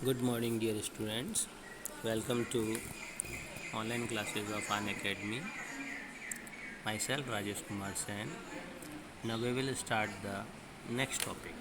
Good morning, dear students. Welcome to online classes of An Academy. Myself, Rajesh Kumar Sen. Now we will start the next topic.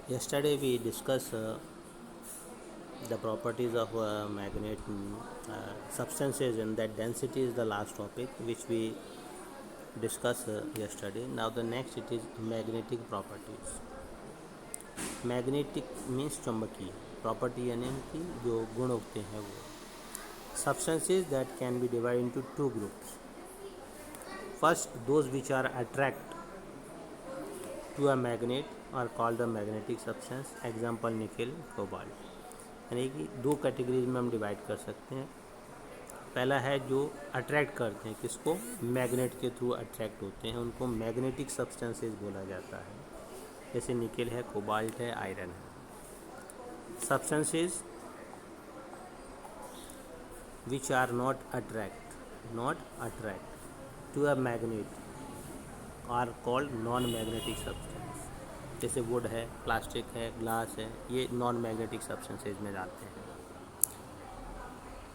Yesterday we discussed the properties of magnet substances, and that density is the last topic which we discussed yesterday. Now the next it is magnetic properties. Magnetic means चुंबकीय property यानी कि जो गुण होते हैं वो substances that can be divided into two groups. First, those which are attract to a magnet are called a magnetic substance. Example, nickel, cobalt. यानी कि दो कैटेगरीज में हम डिवाइड कर सकते हैं. पहला है जो अट्रैक्ट करते हैं, किसको? मैग्नेट के थ्रू अट्रैक्ट होते हैं, उनको मैग्नेटिक सब्सटेंसेस बोला जाता है. जैसे निकल है, कोबाल्ट है, आयरन है. Substances which are not attract to a magnet are called non-magnetic substance. जैसे वुड है, प्लास्टिक है, ग्लास है, ये नॉन मैग्नेटिक सब्सटेंसेज में जाते हैं.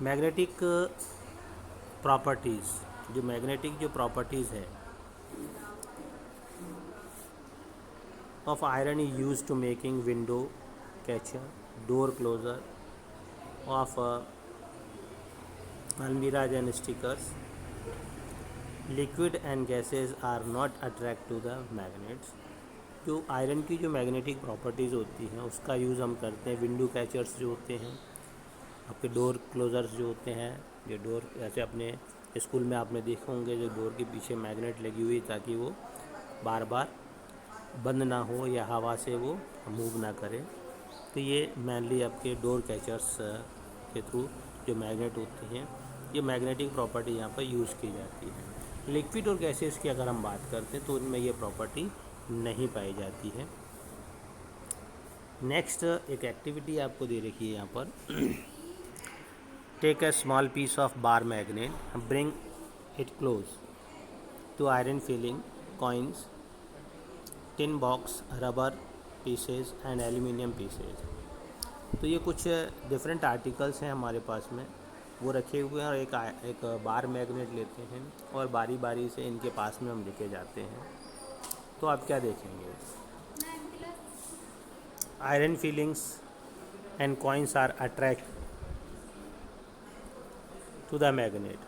मैग्नेटिक प्रॉपर्टीज़, जो मैग्नेटिक जो प्रॉपर्टीज़ है of iron is used to making window catcher, door closer of almirahs and stickers. Liquid and gases are not attract to the magnets. जो iron की जो magnetic properties होती हैं उसका यूज़ हम करते हैं. विंडो कैचर्स जो होते हैं, आपके डोर क्लोजर्स जो होते हैं, जो डोर ऐसे अपने स्कूल में आपने देखे होंगे, जो डोर के पीछे मैग्नेट लगी हुई ताकि वो बार बार बंद ना हो या हवा से वो मूव ना करे. तो ये मेनली आपके डोर कैचर्स के थ्रू जो मैग्नेट होते हैं, ये मैग्नेटिक प्रॉपर्टी यहाँ पर यूज़ की जाती है. लिक्विड और गैसेस की अगर हम बात करते हैं तो उनमें ये प्रॉपर्टी नहीं पाई जाती है. नेक्स्ट एक एक्टिविटी आपको दे रखी है यहाँ पर. Take a small piece of bar magnet, bring it close to iron filing coins, tin box, rubber pieces and aluminium pieces. तो ये कुछ डिफरेंट आर्टिकल्स हैं हमारे पास में, वो रखे हुए हैं और एक बार मैग्नेट लेते हैं और बारी बारी से इनके पास में हम लेके जाते हैं. तो आप क्या देखेंगे? Iron filings and coins are attract to the magnet.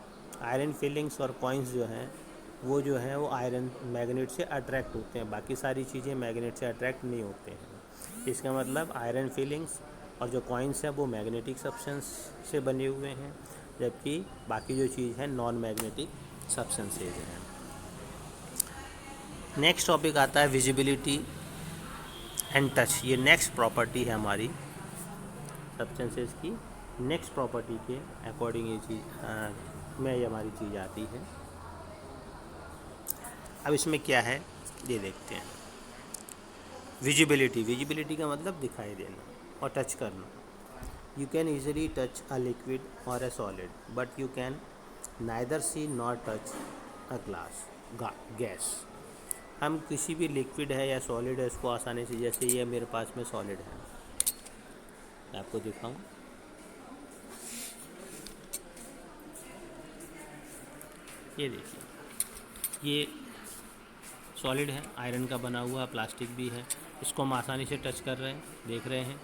Iron filings और कॉइन्स जो हैं वो आयरन मैग्नेट से अट्रैक्ट होते हैं, बाकी सारी चीज़ें मैग्नेट से अट्रैक्ट नहीं होते हैं. इसका मतलब आयरन फीलिंग्स और जो कॉइन्स हैं वो मैग्नेटिक सब्सटेंस से बने हुए हैं, जबकि बाकी जो चीज़ है नॉन मैग्नेटिक सब्सटेंसेज हैं. नेक्स्ट टॉपिक आता है विजिबिलिटी एंड टच. ये नेक्स्ट प्रॉपर्टी है हमारी सब्सटेंसेज की. नेक्स्ट प्रॉपर्टी के अकॉर्डिंग ये चीज़ में ये हमारी चीज़ आती है. अब इसमें क्या है ये देखते हैं. विजिबिलिटी का मतलब दिखाई देना और टच करना. You can easily touch a liquid or a solid, but you can neither see nor touch a gas. हम किसी भी लिक्विड है या सॉलिड है इसको आसानी से, जैसे ये मेरे पास में सॉलिड है, मैं आपको दिखाऊं. ये देखिए, ये सॉलिड है, आयरन का बना हुआ, प्लास्टिक भी है, इसको हम आसानी से टच कर रहे हैं, देख रहे हैं.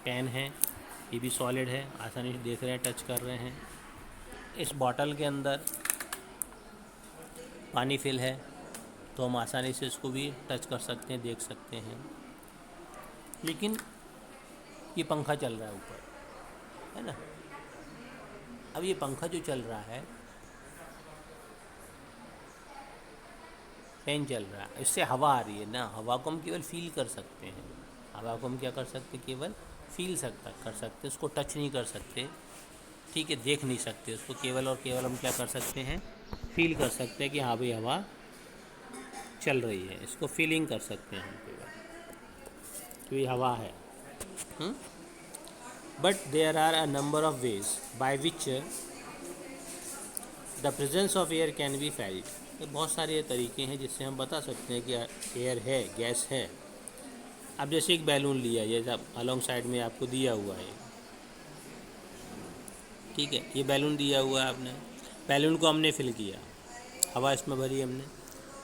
पेन है, ये भी सॉलिड है, आसानी से देख रहे हैं, टच कर रहे हैं. इस बॉटल के अंदर पानी फिल है तो हम आसानी से इसको भी टच कर सकते हैं, देख सकते हैं. लेकिन ये पंखा चल रहा है ऊपर, है ना. अब ये पंखा जो चल रहा है, फैन चल रहा है, इससे हवा आ रही है ना. हवा को हम केवल फील कर सकते हैं. हवा को हम क्या कर सकते हैं? केवल फील कर सकते, उसको टच नहीं कर सकते, ठीक है, देख नहीं सकते उसको. केवल और केवल हम क्या कर सकते हैं? फील कर सकते हैं कि हाँ भाई हवा चल रही है, इसको फीलिंग कर सकते हैं हम केवल कि हवा है. But there are a number of ways by which the presence of air can be felt. तो बहुत सारे तरीके हैं जिससे हम बता सकते हैं कि एयर है, गैस है. अब जैसे एक बैलून लिया, ये सब अलॉन्ग साइड में आपको दिया हुआ है, ठीक है, ये बैलून दिया हुआ है आपने, बैलून को हमने फिल किया, हवा इसमें भरी हमने।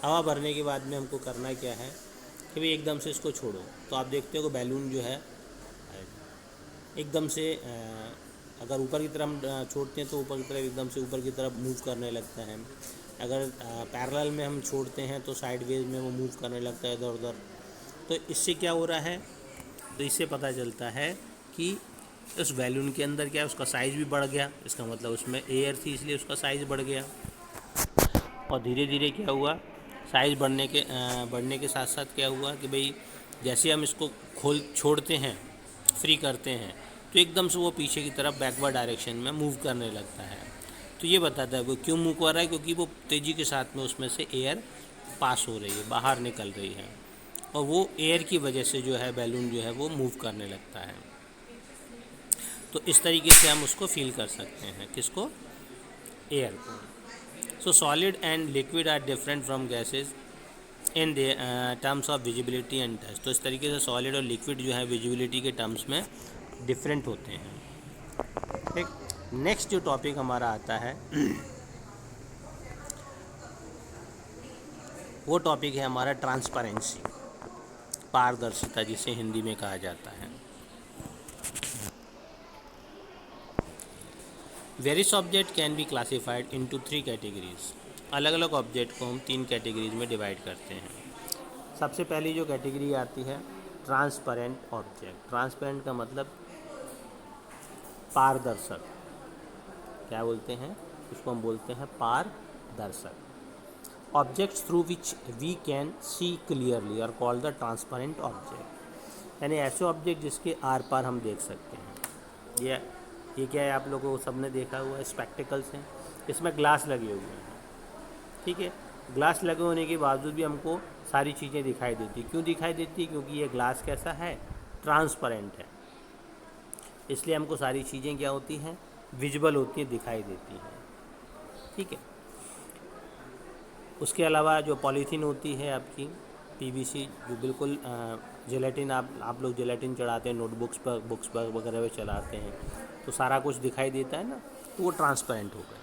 हवा भरने के बाद में हमको करना क्या है कि भाई एकदम से इसको छोड़ो, तो आप देखते हो कि बैलून जो है एकदम से अगर ऊपर की तरफ हम छोड़ते हैं तो ऊपर की तरफ एकदम से ऊपर की तरफ मूव करने लगता है। अगर पैरेलल में हम छोड़ते हैं तो साइडवेज में वो मूव करने लगता है इधर उधर। तो इससे क्या हो रहा है, तो इससे पता चलता है कि उस बैलून के अंदर क्या है, उसका साइज़ भी बढ़ गया, इसका मतलब उसमें एयर थी इसलिए उसका साइज़ बढ़ गया। और धीरे धीरे क्या हुआ, साइज़ बढ़ने के साथ साथ क्या हुआ कि भाई जैसे हम इसको छोड़ते हैं, फ्री करते हैं, तो एकदम से वो पीछे की तरफ बैकवर्ड डायरेक्शन में मूव करने लगता है। तो ये बताता है वो क्यों मूव कर रहा है, क्योंकि वो तेज़ी के साथ में उसमें से एयर पास हो रही है, बाहर निकल रही है, और वो एयर की वजह से जो है बैलून जो है वो मूव करने लगता है। तो इस तरीके से हम उसको फील कर सकते हैं, किसको, एयर को। So solid and liquid are different from gases in the terms of visibility and touch. तो इस तरीके से सॉलिड और लिक्विड जो है विजिबिलिटी के टर्म्स में डिफरेंट होते हैं। ठीक, नेक्स्ट जो टॉपिक हमारा आता है वो टॉपिक है हमारा ट्रांसपेरेंसी, पारदर्शिता जिसे हिंदी में कहा जाता है। Various object can be classified into 3 categories. अलग अलग ऑब्जेक्ट को हम 3 कैटेगरीज में डिवाइड करते हैं। सबसे पहली जो कैटेगरी आती है ट्रांसपेरेंट ऑब्जेक्ट। ट्रांसपेरेंट का मतलब पारदर्शक, क्या बोलते हैं उसको, हम बोलते हैं पारदर्शक। Objects through which we can see clearly are called the transparent object. यानी ऐसे ऑब्जेक्ट जिसके आर पार हम देख सकते हैं। ये क्या है, आप लोगों को सबने देखा हुआ है, स्पेक्टिकल्स हैं, इसमें ग्लास लगे हुए हैं, ठीक है। ग्लास लगे होने के बावजूद भी हमको सारी चीज़ें दिखाई देती। क्यों दिखाई देती? क्योंकि ये ग्लास कैसा है, ट्रांसपेरेंट है, इसलिए हमको सारी चीज़ें क्या होती हैं, विजिबल होती हैं, दिखाई देती हैं, ठीक है। उसके अलावा जो पॉलीथीन होती है आपकी पीवीसी, जो बिल्कुल जेलेटिन, आप लोग जेलेटिन चढ़ाते हैं नोटबुक्स पर, बुक्स पर वगैरह में चढ़ाते हैं, तो सारा कुछ दिखाई देता है ना, तो वो ट्रांसपेरेंट हो गया।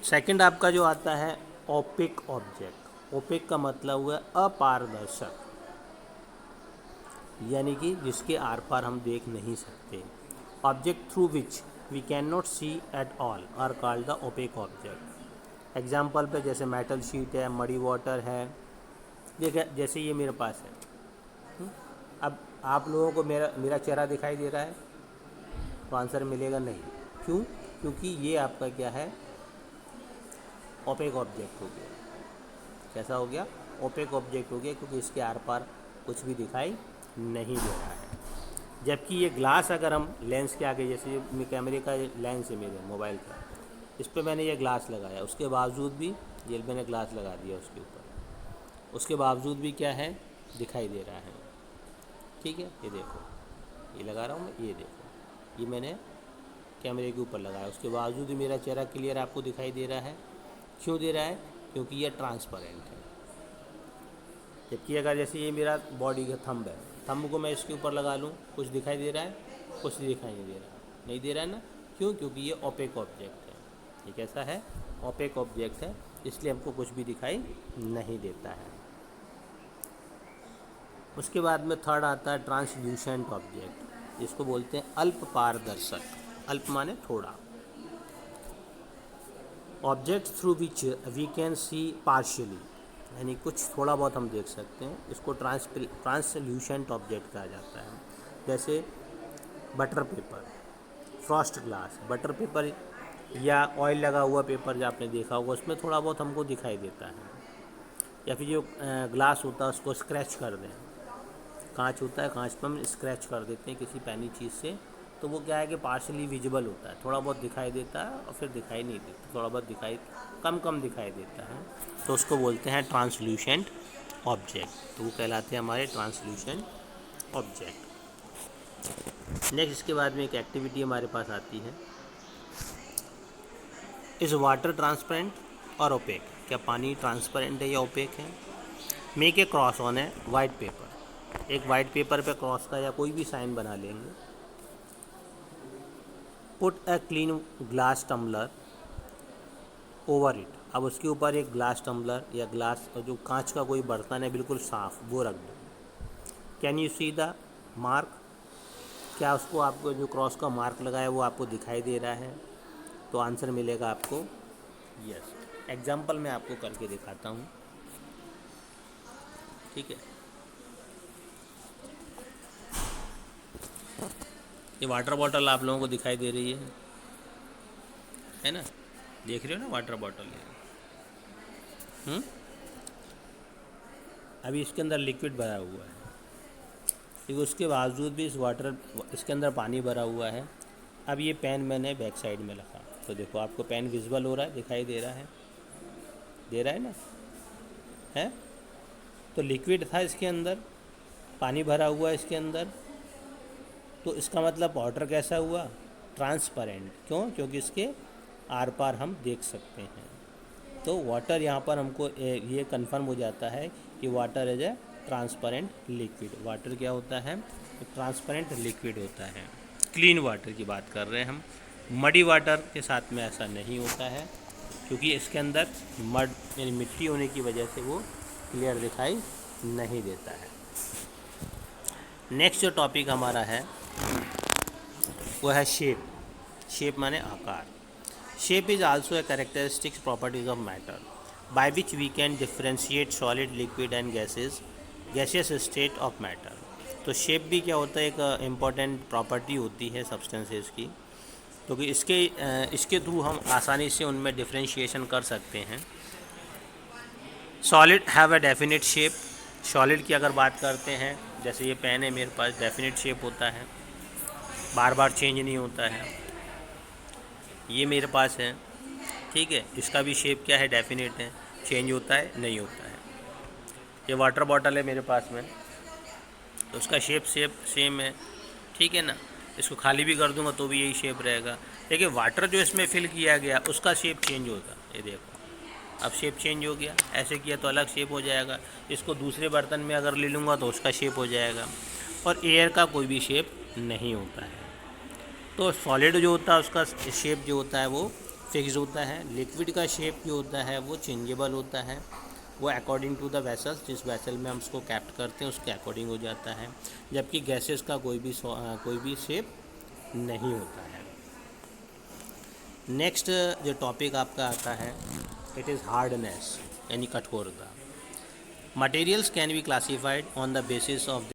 सेकंड आपका जो आता है ओपेक ऑब्जेक्ट। ओपेक का मतलब हुआ अपारदर्शक, यानी कि जिसके आर पार हम देख नहीं सकते। Object through which we can not see at all are called the opaque object. Example पे जैसे मेटल शीट है, मडी वाटर है, देखिए जैसे ये मेरे पास है। अब आप लोगों को मेरा चेहरा दिखाई दे रहा है, तो आंसर मिलेगा नहीं। क्यों? क्योंकि ये आपका क्या है, ओपेक ऑब्जेक्ट हो गया। कैसा हो गया? ओपेक ऑब्जेक्ट हो गया, क्योंकि इसके आर पार कुछ भी दिखाई नहीं दे रहा है। जबकि ये ग्लास अगर हम लेंस के आगे, जैसे कैमरे का लेंस है मेरे मोबाइल का, इस पर मैंने ये ग्लास लगाया, उसके बावजूद भी ये मैंने ग्लास लगा दिया उसके ऊपर, उसके बावजूद भी क्या है, दिखाई दे रहा है, ठीक है। ये देखो, ये लगा रहा हूँ मैं, ये देखो, ये मैंने कैमरे के ऊपर लगाया, उसके बावजूद भी मेरा चेहरा क्लियर आपको दिखाई दे रहा है। क्यों दे रहा है? क्योंकि ये ट्रांसपेरेंट है। जबकि अगर जैसे ये मेरा बॉडी का थंब है, थंब को मैं इसके ऊपर लगा लूँ, कुछ दिखाई दे रहा है? कुछ दिखाई नहीं दे रहा, नहीं दे रहा है ना। क्यों? क्योंकि ये ओपेक ऑब्जेक्ट है। ये कैसा है? ओपेक ऑब्जेक्ट है, इसलिए हमको कुछ भी दिखाई नहीं देता है। उसके बाद में थर्ड आता है ट्रांसल्यूसेंट ऑब्जेक्ट, जिसको बोलते हैं अल्प पारदर्शक। अल्प माने थोड़ा। Object through which we can see partially, यानी कुछ थोड़ा बहुत हम देख सकते हैं, इसको ट्रांसल्यूसेंट ऑब्जेक्ट कहा जाता है। जैसे butter paper, Frost glass, butter paper या ऑयल लगा हुआ पेपर जो आपने देखा होगा, उसमें थोड़ा बहुत हमको दिखाई देता है। या फिर जो ग्लास होता है उसको स्क्रैच कर दें, कांच होता है, कांच पर हम स्क्रैच कर देते हैं किसी पैनी चीज़ से, तो वो क्या है कि पार्शली विजिबल होता है, थोड़ा बहुत दिखाई देता है और फिर दिखाई नहीं देता, थोड़ा बहुत दिखाई कम दिखाई देता है, तो उसको बोलते हैं ट्रांसल्यूसेंट ऑब्जेक्ट। तो वो कहलाते हैं हमारे ट्रांसल्यूसेंट ऑब्जेक्ट। नेक्स्ट इसके बाद में एक एक्टिविटी हमारे पास आती है, इज़ वाटर ट्रांसपेरेंट और ओपेक। क्या पानी ट्रांसपेरेंट है या ओपेक है? Make a cross on a white paper. एक वाइट पेपर पे क्रॉस का या कोई भी साइन बना लेंगे। Put a clean glass tumbler over it, अब उसके ऊपर एक ग्लास टम्बलर या ग्लास जो कांच का कोई बर्तन है बिल्कुल साफ़, वो रख दो। Can you see the mark, क्या उसको आपको जो क्रॉस का मार्क लगा है वो आपको दिखाई दे रहा है? तो आंसर मिलेगा आपको यस। एग्जाम्पल मैं आपको करके दिखाता हूँ, ठीक है। ये वाटर बॉटल आप लोगों को दिखाई दे रही है ना, देख रहे हो ना वाटर बॉटल है। अभी इसके अंदर लिक्विड भरा हुआ है, लेकिन उसके बावजूद भी इसके अंदर पानी भरा हुआ है। अब ये पेन मैंने बैक साइड में रखा, तो देखो आपको पेन विजुअल हो रहा है, दिखाई दे रहा है ना, है। तो लिक्विड था इसके अंदर, पानी भरा हुआ है इसके अंदर, तो इसका मतलब वाटर कैसा हुआ? ट्रांसपेरेंट। क्यों? क्योंकि इसके आर पार हम देख सकते हैं। तो वाटर यहाँ पर हमको ये कंफर्म हो जाता है कि water is a transparent liquid. Water क्या होता है? ट्रांसपेरेंट लिक्विड होता है। क्लीन वाटर की बात कर रहे हैं हम। मडी वाटर के साथ में ऐसा नहीं होता है, क्योंकि इसके अंदर मड यानी मिट्टी होने की वजह से वो क्लियर दिखाई नहीं देता है। नेक्स्ट जो टॉपिक हमारा है वो है शेप। शेप माने आकार। Shape is also a characteristics properties of matter by which we can differentiate solid, liquid and gaseous state of matter. तो शेप भी क्या होता है? एक इम्पॉर्टेंट प्रॉपर्टी होती है सब्सटेंसेस की, क्योंकि इसके थ्रू हम आसानी से उनमें डिफ्रेंशिएशन कर सकते हैं। Solid have a definite shape. Solid की अगर बात करते हैं, जैसे ये पेन है मेरे पास, डेफिनेट शेप होता है, बार बार चेंज नहीं होता है। ये मेरे पास है, ठीक है, इसका भी शेप क्या है? डेफिनेट है, चेंज होता है नहीं होता है। ये वाटर बॉटल है मेरे पास में, तो उसका शेप सेम है, ठीक है ना। इसको खाली भी कर दूंगा तो भी यही शेप रहेगा, लेकिन वाटर जो इसमें फिल किया गया उसका शेप चेंज होगा। ये देखो अब शेप चेंज हो गया, ऐसे किया तो अलग शेप हो जाएगा। इसको दूसरे बर्तन में अगर ले लूँगा तो उसका शेप हो जाएगा। और एयर का कोई भी शेप नहीं होता है। तो सॉलिड जो होता है उसका शेप जो होता है वो फिक्स्ड होता है। लिक्विड का शेप जो होता है वो चेंजेबल होता है, वो अकॉर्डिंग टू द वेसल्स, जिस वेसल में हम उसको कैप्ट करते हैं उसके अकॉर्डिंग हो जाता है। जबकि गैसेस का कोई भी शेप नहीं होता है। नेक्स्ट जो टॉपिक आपका आता है, इट इज़ हार्डनेस यानी कठोरता। Materials can be classified on the basis of